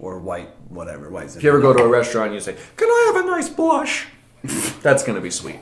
or white, whatever. White. If you ever go to a restaurant and you say, "Can I have a nice blush?" That's going to be sweet.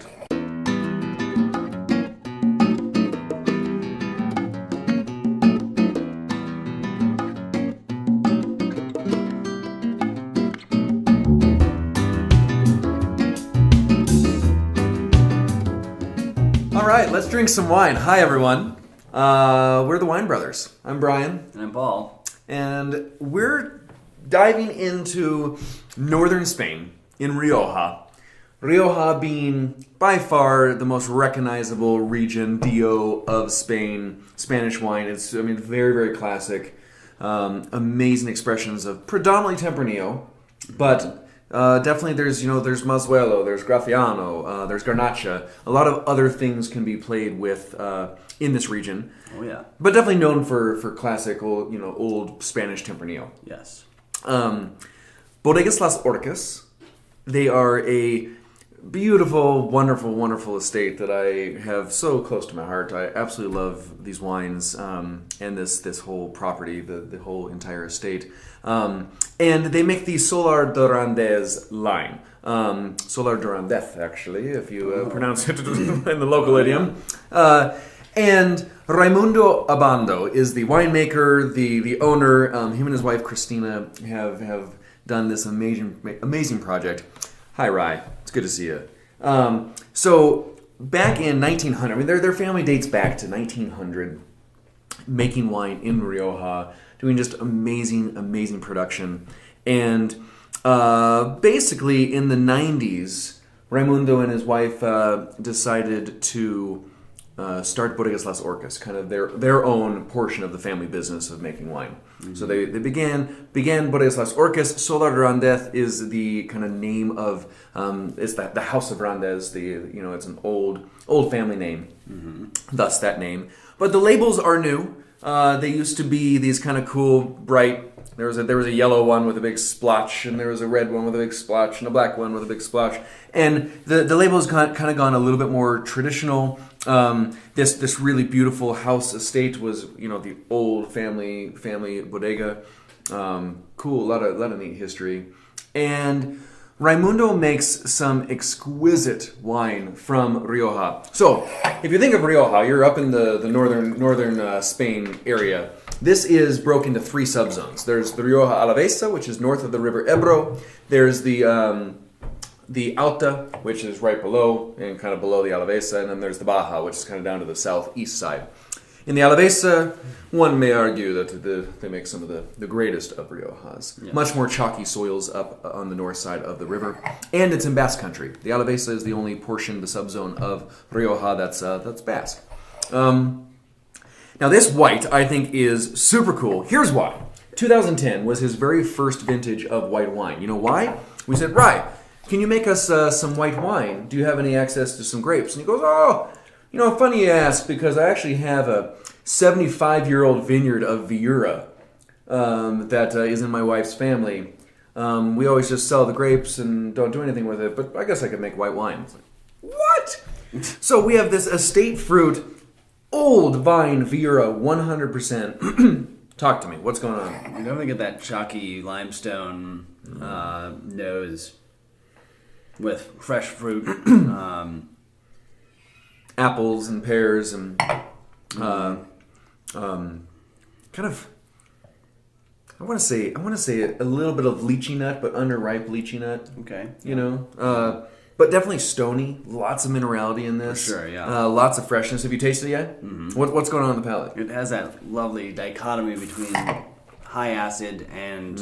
All right, let's drink some wine. Hi, everyone. We're the Wine Brothers. I'm Bryan. And I'm Paul. And we're diving into northern Spain in Rioja. Rioja being by far the most recognizable region, DO, of Spain. Spanish wine. It's, very, very classic. Amazing expressions of predominantly Tempranillo, but definitely there's Mazuelo, there's Graciano, there's Garnacha. A lot of other things can be played with in this region. Oh yeah. But definitely known for classic old Spanish Tempranillo. Yes. Bodegas Las Orcas. They are a beautiful, wonderful, wonderful estate that I have so close to my heart. I absolutely love these wines and this whole property, the whole entire estate. And they make the Solar de Randez line. Solar de Randez, actually, if you pronounce it in the local idiom. And Raimundo Abando is the winemaker, the owner. Him and his wife Christina have done this amazing project. Hi, Rai. It's good to see you. So back in 1900, their family dates back to 1900, making wine in Rioja, doing just amazing production. And basically in the 90s, Raimundo and his wife decided to start Bodegas Las Orcas, kind of their own portion of the family business of making wine. Mm-hmm. So they began Bodegas Las Orcas. Solar de Randez is the kind of name of it's the House of Randez. It's an old family name, thus that name. But the labels are new. They used to be these kind of cool, bright. There was a yellow one with a big splotch, and there was a red one with a big splotch, and a black one with a big splotch. And the label has kind of gone a little bit more traditional. This really beautiful house estate was the old family bodega. Cool, a lot of neat history. And Raimundo makes some exquisite wine from Rioja. So if you think of Rioja, you're up in the northern Spain area. This is broken into three subzones. There's the Rioja Alavesa, which is north of the river Ebro. There's the Alta, which is right below and kind of below the Alavesa, and then there's the Baja, which is kind of down to the southeast side. In the Alavesa, one may argue that they make some of the greatest of Riojas. Yes. Much more chalky soils up on the north side of the river, and it's in Basque country. The Alavesa is the only portion, the subzone of Rioja that's Basque. Now this white, I think, is super cool. Here's why. 2010 was his very first vintage of white wine. You know why? We said, right, can you make us some white wine? Do you have any access to some grapes? And he goes, funny you ask, because I actually have a 75-year-old vineyard of Viura that is in my wife's family. We always just sell the grapes and don't do anything with it, but I guess I could make white wine. It's like, what? So we have this estate fruit, old vine Viura, 100%. Talk to me. What's going on? You're going to get that chalky limestone nose with fresh fruit. Apples and pears and kind of. I want to say a little bit of lychee nut, but underripe lychee nut. Okay. But definitely stony. Lots of minerality in this. For sure, yeah. Lots of freshness. Have you tasted it yet? Mm-hmm. What's going on in the palate? It has that lovely dichotomy between high acid and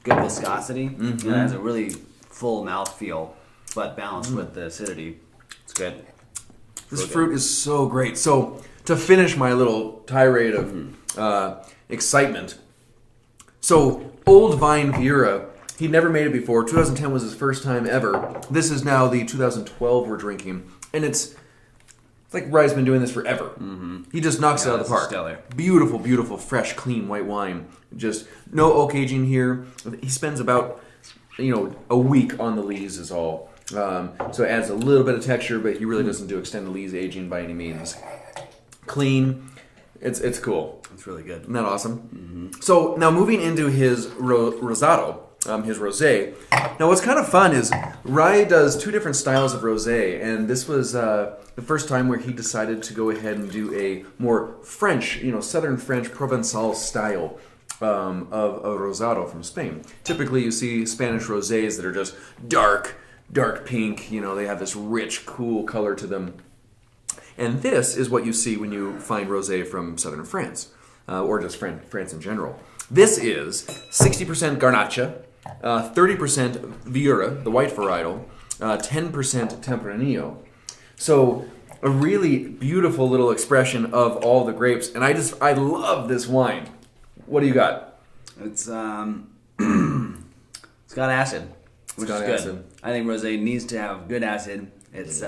good viscosity. Mm-hmm. It has a really full mouthfeel, but balanced with the acidity. It's good. This fruit is so great. So to finish my little tirade of excitement, so old vine Viura. He'd never made it before. 2010 was his first time ever. This is now the 2012 we're drinking. And it's like Rye's been doing this forever. Mm-hmm. He just knocks it out of the park. Stellar. Beautiful, beautiful, fresh, clean white wine. Just no oak aging here. He spends about, a week on the lees is all. So it adds a little bit of texture, but he really doesn't do extended lees aging by any means. Clean. It's cool. It's really good. Isn't that awesome? Mm-hmm. So now moving into his Rosado, his rosé. Now what's kind of fun is Rye does two different styles of rosé, and this was the first time where he decided to go ahead and do a more French, Southern French Provençal style of a rosado from Spain. Typically, you see Spanish rosés that are just dark pink. They have this rich, cool color to them. And this is what you see when you find rosé from Southern France, or just France in general. This is 60% Garnacha, 30% Viura, the white varietal, 10% Tempranillo. So a really beautiful little expression of all the grapes, and I love this wine. What do you got? It's got acid, which is good. Acid. I think rosé needs to have good acid. It's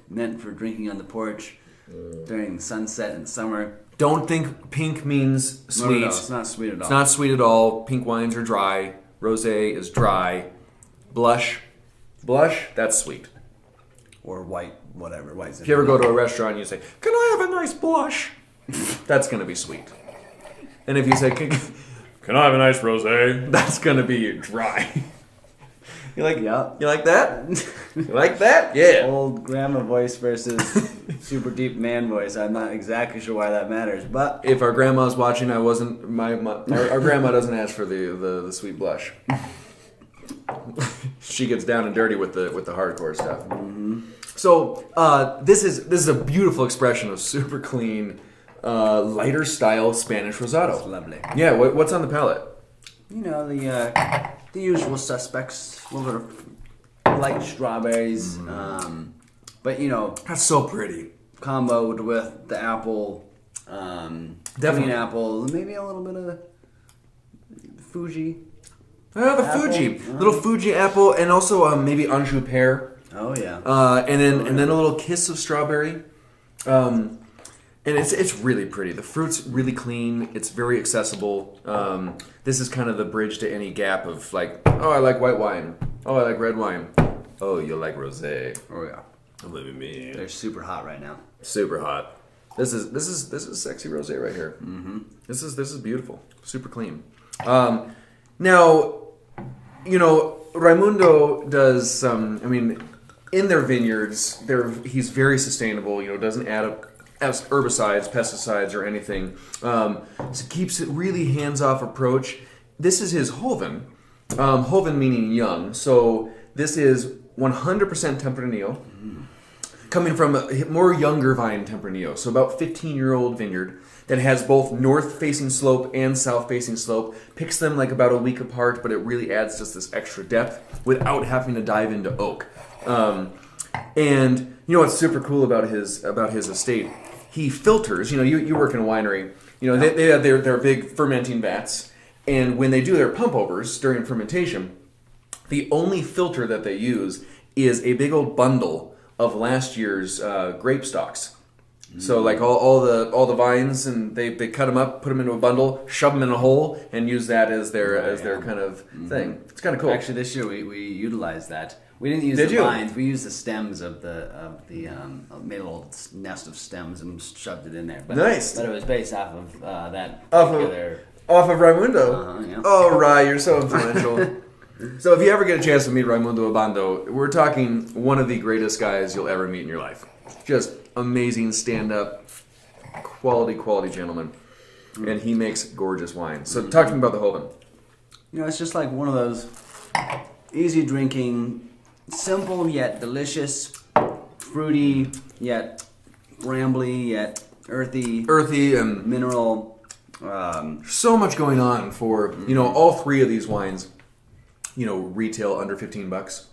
meant for drinking on the porch during sunset in summer. Don't think pink means sweet. No, it's not sweet at all. It's not sweet at all. Pink wines are dry. Rosé is dry. Blush, that's sweet. Or white, whatever. White. If you ever go to a restaurant and you say, "Can I have a nice blush?" That's going to be sweet. And if you say, "Can I have a nice rosé?" That's going to be dry. You like that? You like that? Yeah. Old grandma voice versus super deep man voice. I'm not exactly sure why that matters, but if our grandma's watching, our grandma doesn't ask for the sweet blush. She gets down and dirty with the hardcore stuff. Mm-hmm. So this is a beautiful expression of super clean, lighter style Spanish rosado. It's lovely. Yeah. What's on the palate? The usual suspects, a little bit of light strawberries, but that's so pretty. Comboed with the apple, green apple, maybe a little bit of Fuji. The apple. Fuji, little Fuji apple, and also maybe Anjou pear. Oh yeah. And then a little kiss of strawberry. And it's really pretty. The fruit's really clean. It's very accessible. This is kind of the bridge to any gap of like, oh, I like white wine. Oh, I like red wine. Oh, you like rosé. Oh yeah. Look at me. They're super hot right now. Super hot. This is sexy rosé right here. Mm-hmm. This is beautiful. Super clean. Now, Raimundo does some. In their vineyards, he's very sustainable. Doesn't add up herbicides, pesticides, or anything. So keeps it really hands-off approach. This is his Joven. Joven meaning young. So this is 100% Tempranillo, coming from a more younger vine Tempranillo. So about 15-year-old vineyard that has both north-facing slope and south-facing slope. Picks them like about a week apart, but it really adds just this extra depth without having to dive into oak. And what's super cool about his estate? He filters. You work in a winery. They have their big fermenting vats, and when they do their pump overs during fermentation, the only filter that they use is a big old bundle of last year's grape stalks. So like all the vines, and they cut them up, put them into a bundle, shove them in a hole, and use that as their kind of thing. It's kind of cool. Actually, this year we utilized that. We didn't use the vines. We used the stems of the made a little nest of stems and shoved it in there. But, nice. But it was based off of that particular. Off of Raimundo. Yeah. Oh, Rai, you're so influential. So if you ever get a chance to meet Raimundo Obando, we're talking one of the greatest guys you'll ever meet in your life. Just amazing stand-up, quality gentleman, and he makes gorgeous wine. So talk to me about the Joven. It's just like one of those easy drinking. Simple yet delicious, fruity yet brambly yet earthy and mineral. So much going on for all three of these wines. Retail under $15.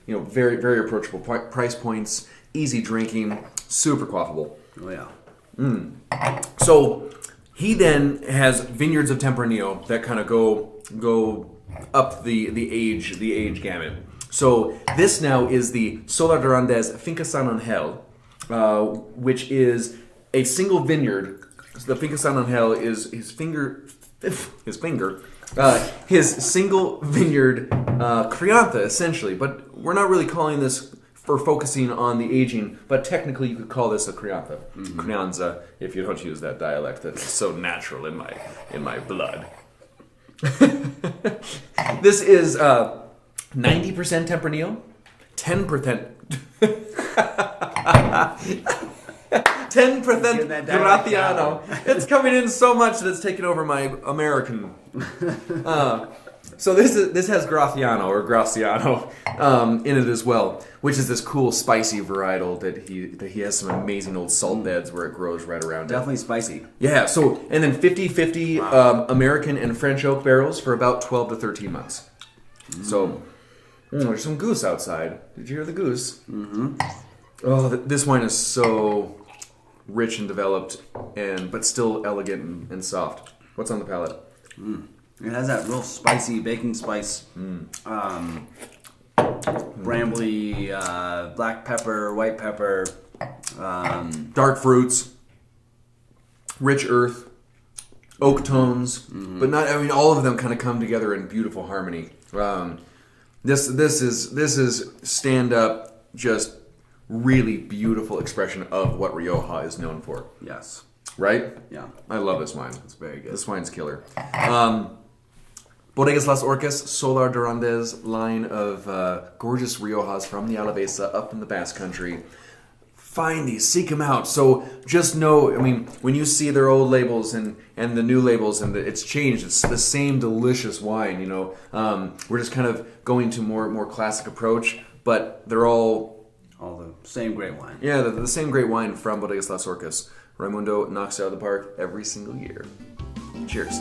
Very very approachable price points, easy drinking, super quaffable. Oh yeah. So he then has vineyards of Tempranillo that kind of go up the age gamut. So this now is the Solar de Randez Finca San Angel, which is a single vineyard. The Finca San Angel is his single vineyard Crianza, essentially. But we're not really calling this for focusing on the aging, but technically you could call this a Crianza. Crianza, if you don't use that dialect that's so natural in my blood. This is 90% Tempranillo, 10%. 10% Graziano. It's coming in so much that it's taking over my American. So this has Graziano in it as well, which is this cool spicy varietal that he has some amazing old salt beds where it grows right around Definitely spicy. Yeah, so and then 50-50 American and French oak barrels for about 12 to 13 months. So there's some goose outside. Did you hear the goose? Mm-hmm. Oh, this wine is so rich and developed, but still elegant and soft. What's on the palate? It has that real spicy baking spice, brambly, black pepper, white pepper, dark fruits, rich earth, oak tones, but not. I mean, all of them kind of come together in beautiful harmony. This is stand up, just really beautiful expression of what Rioja is known for. Yes. Right? Yeah. I love this wine. It's very good. This wine's killer. Bodegas Las Orcas, Solar de Randez line of gorgeous Riojas from the Alavesa up in the Basque Country. Find these, seek them out. So just know, I mean, when you see their old labels and the new labels and it's changed, it's the same delicious wine, you know. We're just kind of going to more classic approach, but they're all the same great wine. Yeah, the same great wine from Bodegas Las Orcas. Raimundo knocks it out of the park every single year. Cheers.